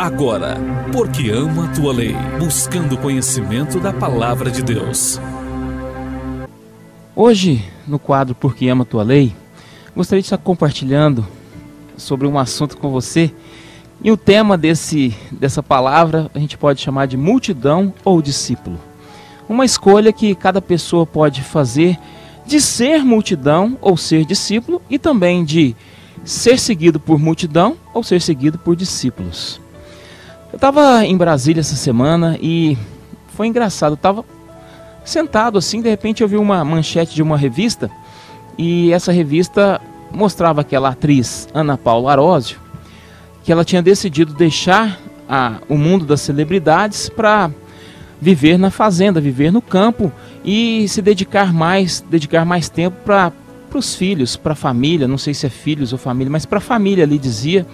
Agora, porque ama a tua lei, buscando conhecimento da palavra de Deus. Hoje, no quadro Porque Ama a Tua Lei, gostaria de estar compartilhando sobre um assunto com você. E o tema dessa palavra a gente pode chamar de multidão ou discípulo. Uma escolha que cada pessoa pode fazer de ser multidão ou ser discípulo, e também de ser seguido por multidão ou ser seguido por discípulos. Eu estava em Brasília essa semana e foi engraçado. Eu estava sentado assim, de repente eu vi uma manchete de uma revista, e essa revista mostrava aquela atriz Ana Paula Arósio, que ela tinha decidido deixar o mundo das celebridades para viver na fazenda, viver no campo e se dedicar mais tempo para os filhos, para a família. Não sei se é filhos ou família, mas para a família ali, dizia.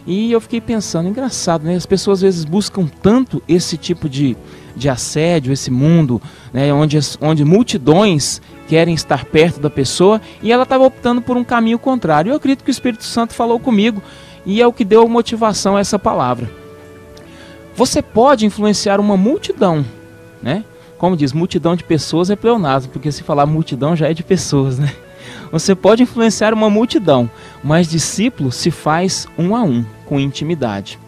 E eu fiquei pensando, engraçado, né? As pessoas às vezes buscam tanto esse tipo de assédio, esse mundo, né? onde multidões querem estar perto da pessoa, e ela estava optando por um caminho contrário. Eu acredito que o Espírito Santo falou comigo, e é o que deu motivação a essa palavra. Você pode influenciar uma multidão, né? Como diz, multidão de pessoas é pleonasmo, porque se falar multidão já é de pessoas, né? Você pode influenciar uma multidão, mas discípulo se faz um a um, com intimidade.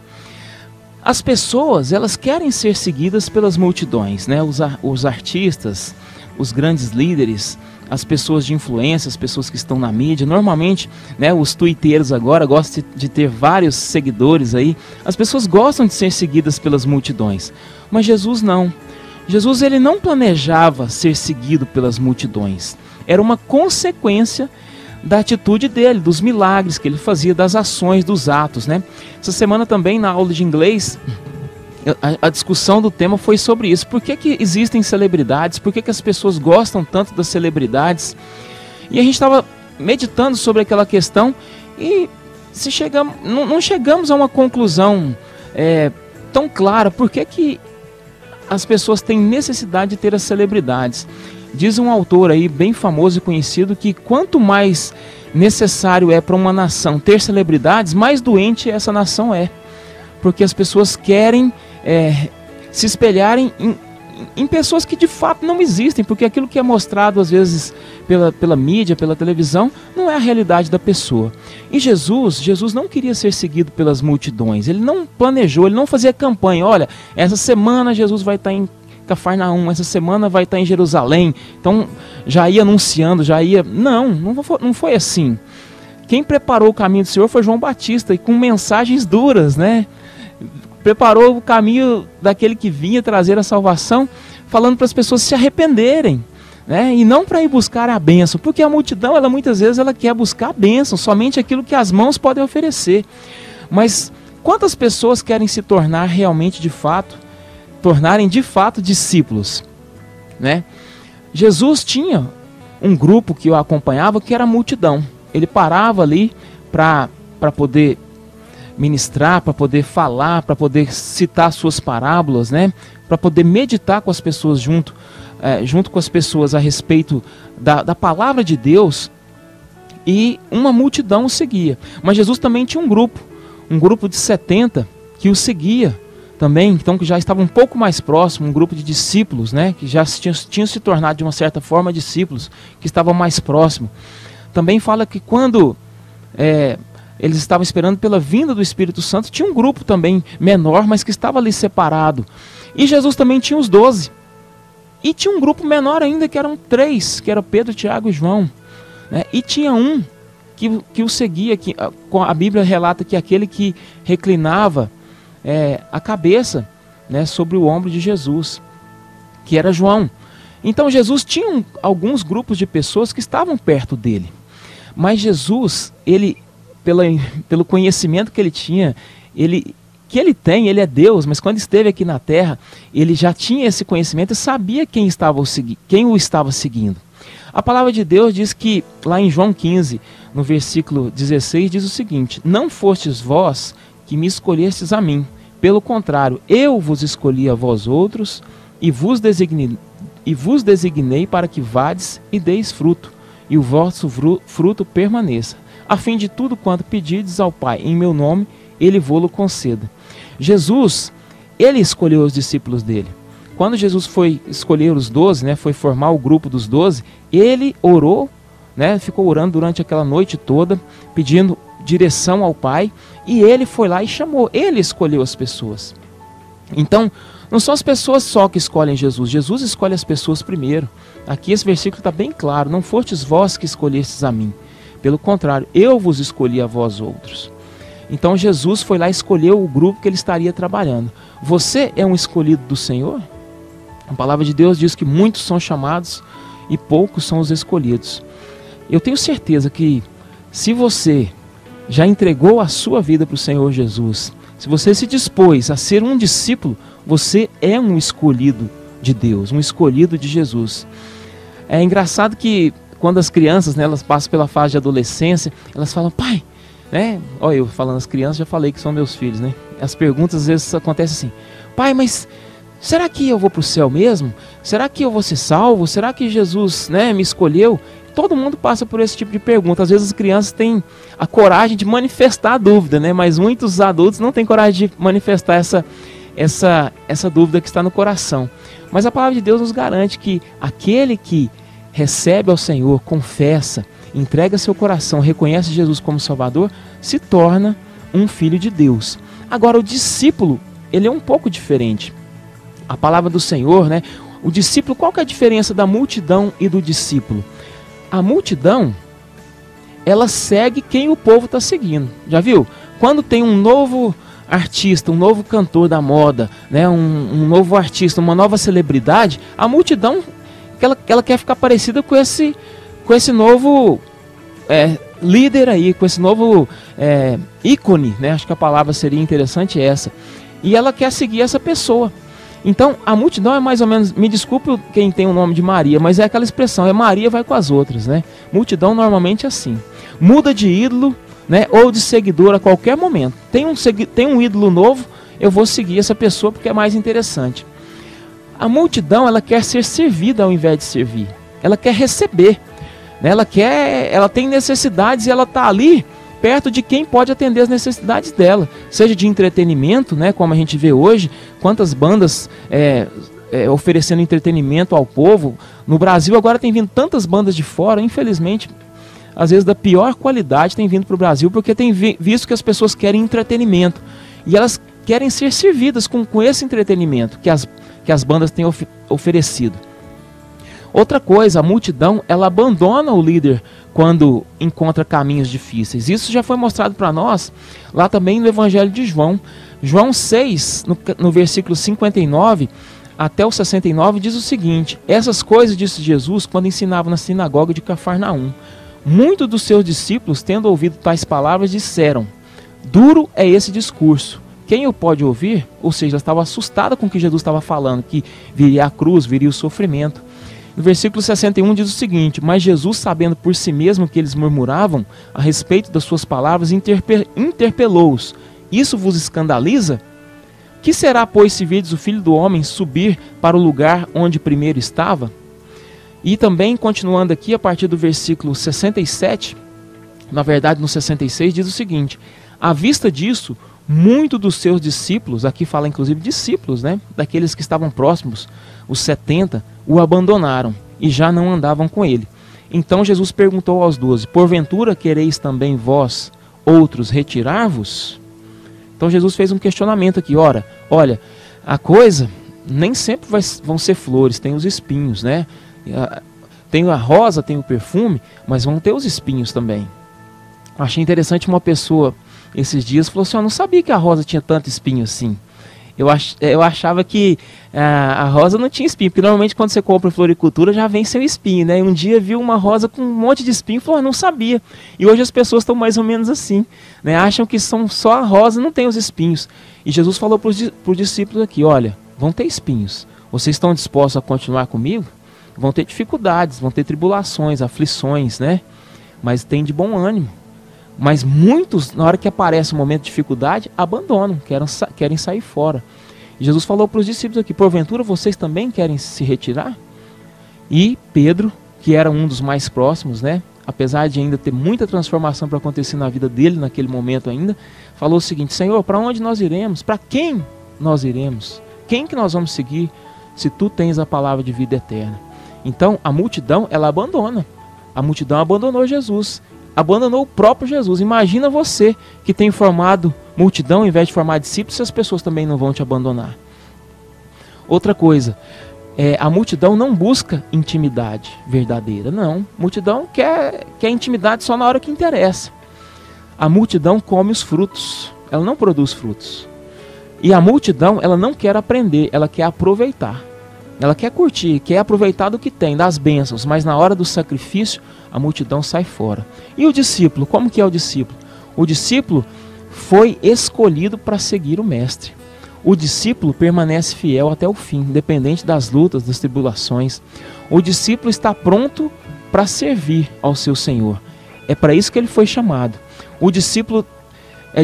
As pessoas, elas querem ser seguidas pelas multidões, né? Os artistas, os grandes líderes, as pessoas de influência, as pessoas que estão na mídia. Normalmente, né, os tuiteiros agora gostam de ter vários seguidores aí. As pessoas gostam de ser seguidas pelas multidões, mas Jesus não. Jesus, ele não planejava ser seguido pelas multidões. Era uma consequência da atitude dele, dos milagres que ele fazia, das ações, dos atos, né? Essa semana também, na aula de inglês, a discussão do tema foi sobre isso. Por que existem celebridades? Por que as pessoas gostam tanto das celebridades? E a gente estava meditando sobre aquela questão e não chegamos a uma conclusão tão clara. Por que as pessoas têm necessidade de ter as celebridades? Diz um autor aí bem famoso e conhecido que quanto mais necessário é para uma nação ter celebridades, mais doente essa nação é. Porque as pessoas querem se espelharem em pessoas que de fato não existem, porque aquilo que é mostrado às vezes pela mídia, pela televisão, não é a realidade da pessoa. E Jesus não queria ser seguido pelas multidões. Ele não planejou, ele não fazia campanha. Olha, essa semana Jesus vai estar em Cafarnaum, essa semana vai estar em Jerusalém. Então já ia anunciando, não foi assim. Quem preparou o caminho do Senhor foi João Batista, e com mensagens duras, né? Preparou o caminho daquele que vinha trazer a salvação, falando para as pessoas se arrependerem, né? E não para ir buscar a bênção, porque a multidão, muitas vezes ela quer buscar a bênção, somente aquilo que as mãos podem oferecer. Mas quantas pessoas querem se tornar realmente tornarem de fato discípulos, né? Jesus tinha um grupo que o acompanhava, que era a multidão. Ele parava ali para poder ministrar, para poder falar, para poder citar suas parábolas, né? Para poder meditar com as pessoas junto com as pessoas a respeito da palavra de Deus, e uma multidão o seguia. Mas Jesus também tinha um grupo de 70 que o seguia também, então que já estava um pouco mais próximo, um grupo de discípulos, né? Que já tinham se tornado de uma certa forma discípulos, que estavam mais próximo. Também fala que quando eles estavam esperando pela vinda do Espírito Santo, tinha um grupo também menor, mas que estava ali separado. E Jesus também tinha os 12. E tinha um grupo menor ainda, que eram 3, que era Pedro, Tiago e João, né? E tinha um que o seguia, que a Bíblia relata que aquele que reclinava a cabeça, né, sobre o ombro de Jesus, que era João. Então Jesus tinha alguns grupos de pessoas que estavam perto dele. Mas Jesus, pelo conhecimento que ele tinha, ele é Deus, mas quando esteve aqui na terra, ele já tinha esse conhecimento e sabia quem o estava seguindo. A palavra de Deus diz que, lá em João 15, no versículo 16, diz o seguinte: não fostes vós que me escolhestes a mim, pelo contrário, eu vos escolhi a vós outros e vos designei para que vades e deis fruto, e o vosso fruto permaneça, a fim de tudo quanto pedirdes ao Pai em meu nome, ele vô-lo conceda. Jesus, ele escolheu os discípulos dele. Quando Jesus foi escolher os 12, né, foi formar o grupo dos 12, ele orou, né, ficou orando durante aquela noite toda, pedindo direção ao Pai, e ele foi lá e chamou, ele escolheu as pessoas. Então, não são as pessoas só que escolhem Jesus, Jesus escolhe as pessoas primeiro. Aqui esse versículo está bem claro, não fostes vós que escolhestes a mim, pelo contrário, eu vos escolhi a vós outros. Então Jesus foi lá e escolheu o grupo que ele estaria trabalhando. Você é um escolhido do Senhor? A palavra de Deus diz que muitos são chamados e poucos são os escolhidos. Eu tenho certeza que se você já entregou a sua vida para o Senhor Jesus, se você se dispôs a ser um discípulo, você é um escolhido de Deus, um escolhido de Jesus. É engraçado que quando as crianças, né, elas passam pela fase de adolescência, elas falam, pai, né? Olha, eu falando as crianças, já falei que são meus filhos, né? As perguntas às vezes acontecem assim, pai, mas será que eu vou para o céu mesmo? Será que eu vou ser salvo? Será que Jesus, né, me escolheu? Todo mundo passa por esse tipo de pergunta. Às vezes as crianças têm a coragem de manifestar a dúvida, né? Mas muitos adultos não têm coragem de manifestar essa dúvida que está no coração. Mas a palavra de Deus nos garante que aquele que recebe ao Senhor, confessa, entrega seu coração, reconhece Jesus como Salvador, se torna um filho de Deus. Agora o discípulo, ele é um pouco diferente. A palavra do Senhor, né? O discípulo, qual que é a diferença da multidão e do discípulo? A multidão, ela segue quem o povo está seguindo. Já viu? Quando tem um novo artista, um novo cantor da moda, né? um novo artista, uma nova celebridade, a multidão, ela quer ficar parecida com esse novo líder aí, com esse novo ícone, né? Acho que a palavra seria interessante essa. E ela quer seguir essa pessoa. Então, a multidão é mais ou menos, me desculpe quem tem o nome de Maria, mas é aquela expressão, Maria vai com as outras, né? Multidão normalmente é assim. Muda de ídolo, né, ou de seguidor a qualquer momento. Tem um ídolo novo, eu vou seguir essa pessoa porque é mais interessante. A multidão, ela quer ser servida ao invés de servir. Ela quer receber, né? Ela tem necessidades e ela está ali perto de quem pode atender as necessidades dela, seja de entretenimento, né, como a gente vê hoje, quantas bandas oferecendo entretenimento ao povo. No Brasil agora tem vindo tantas bandas de fora, infelizmente, às vezes da pior qualidade, tem vindo para o Brasil, porque tem visto que as pessoas querem entretenimento, e elas querem ser servidas com esse entretenimento que as bandas têm oferecido. Outra coisa, a multidão, ela abandona o líder quando encontra caminhos difíceis. Isso já foi mostrado para nós lá também no Evangelho de João. João 6, no versículo 59 até o 69, diz o seguinte: essas coisas disse Jesus quando ensinava na sinagoga de Cafarnaum. Muitos dos seus discípulos, tendo ouvido tais palavras, disseram: duro é esse discurso. Quem o pode ouvir? Ou seja, ela estava assustada com o que Jesus estava falando, que viria a cruz, viria o sofrimento. No versículo 61 diz o seguinte: mas Jesus, sabendo por si mesmo que eles murmuravam a respeito das suas palavras, interpelou-os: isso vos escandaliza? Que será, pois, se virdes o Filho do Homem subir para o lugar onde primeiro estava? E também, continuando aqui, a partir do versículo 67, na verdade no 66, diz o seguinte: à vista disso, muitos dos seus discípulos, aqui fala inclusive discípulos, né, daqueles que estavam próximos, os 70, o abandonaram e já não andavam com ele. Então Jesus perguntou aos 12: porventura quereis também vós, outros, retirar-vos? Então Jesus fez um questionamento aqui: olha, a coisa nem sempre vão ser flores, tem os espinhos, né? Tem a rosa, tem o perfume, mas vão ter os espinhos também. Achei interessante, uma pessoa esses dias falou assim: eu não sabia que a rosa tinha tanto espinho assim. Eu achava que a rosa não tinha espinho, porque normalmente quando você compra em floricultura já vem sem espinho, né? E um dia viu uma rosa com um monte de espinho e falou: eu não sabia. E hoje as pessoas estão mais ou menos assim, né? Acham que são só a rosa e não tem os espinhos. E Jesus falou para os discípulos aqui: olha, vão ter espinhos. Vocês estão dispostos a continuar comigo? Vão ter dificuldades, vão ter tribulações, aflições, né? Mas tem de bom ânimo. Mas muitos, na hora que aparece um momento de dificuldade, abandonam, querem sair fora. E Jesus falou para os discípulos aqui: porventura vocês também querem se retirar? E Pedro, que era um dos mais próximos, né, apesar de ainda ter muita transformação para acontecer na vida dele naquele momento ainda, falou o seguinte: Senhor, para onde nós iremos? Para quem nós iremos? Quem que nós vamos seguir se tu tens a palavra de vida eterna? Então a multidão, ela abandona. A multidão abandonou Jesus, abandonou o próprio Jesus. Imagina você que tem formado multidão, ao invés de formar discípulos, se as pessoas também não vão te abandonar. Outra coisa, a multidão não busca intimidade verdadeira, não. A multidão quer intimidade só na hora que interessa. A multidão come os frutos, ela não produz frutos. E a multidão, ela não quer aprender, ela quer aproveitar. Ela quer curtir, quer aproveitar do que tem, das bênçãos, mas na hora do sacrifício, a multidão sai fora. E o discípulo, como que é o discípulo? O discípulo foi escolhido para seguir o mestre. O discípulo permanece fiel até o fim, independente das lutas, das tribulações. O discípulo está pronto para servir ao seu Senhor. É para isso que ele foi chamado. O discípulo,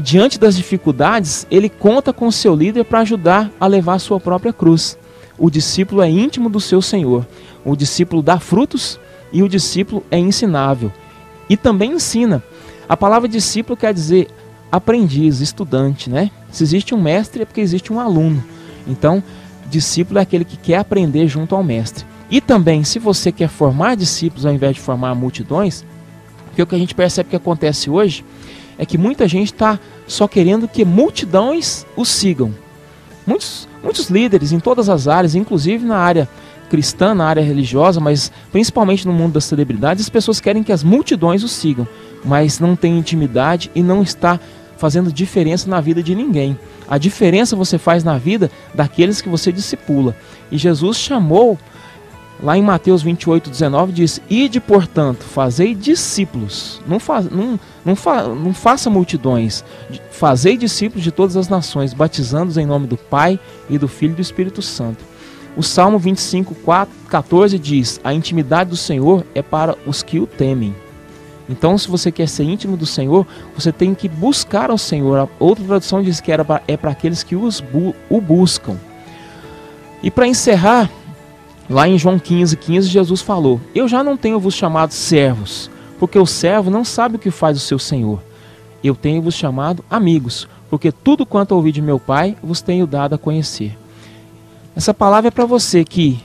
diante das dificuldades, ele conta com o seu líder para ajudar a levar a sua própria cruz. O discípulo é íntimo do seu Senhor. O discípulo dá frutos e o discípulo é ensinável. E também ensina. A palavra discípulo quer dizer aprendiz, estudante, né? Se existe um mestre é porque existe um aluno. Então, discípulo é aquele que quer aprender junto ao mestre. E também, se você quer formar discípulos ao invés de formar multidões, porque o que a gente percebe que acontece hoje é que muita gente está só querendo que multidões os sigam. Muitos líderes em todas as áreas, inclusive na área cristã, na área religiosa, mas principalmente no mundo das celebridades, as pessoas querem que as multidões os sigam, mas não tem intimidade e não está fazendo diferença na vida de ninguém. A diferença você faz na vida daqueles que você discipula. E Jesus chamou, lá em Mateus 28:19, diz: Ide, portanto, fazei discípulos. Não faça multidões. Fazei discípulos de todas as nações, batizando-os em nome do Pai e do Filho e do Espírito Santo. O Salmo 25:14 diz: A intimidade do Senhor é para os que o temem. Então, se você quer ser íntimo do Senhor, você tem que buscar ao Senhor. A outra tradução diz que é para aqueles que o buscam. E para encerrar, lá em João 15:15, Jesus falou: Eu já não tenho vos chamado servos, porque o servo não sabe o que faz o seu senhor. Eu tenho vos chamado amigos, porque tudo quanto ouvi de meu Pai vos tenho dado a conhecer. Essa palavra é para você que,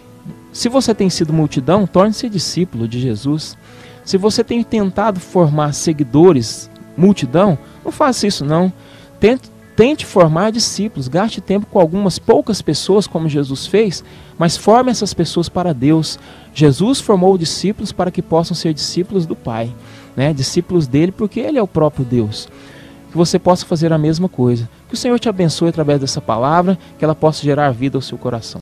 se você tem sido multidão, torne-se discípulo de Jesus. Se você tem tentado formar seguidores, multidão, não faça isso não. Tente formar discípulos, gaste tempo com algumas poucas pessoas, como Jesus fez, mas forme essas pessoas para Deus. Jesus formou discípulos para que possam ser discípulos do Pai, né? Discípulos dele, porque ele é o próprio Deus. Que você possa fazer a mesma coisa. Que o Senhor te abençoe através dessa palavra, que ela possa gerar vida ao seu coração.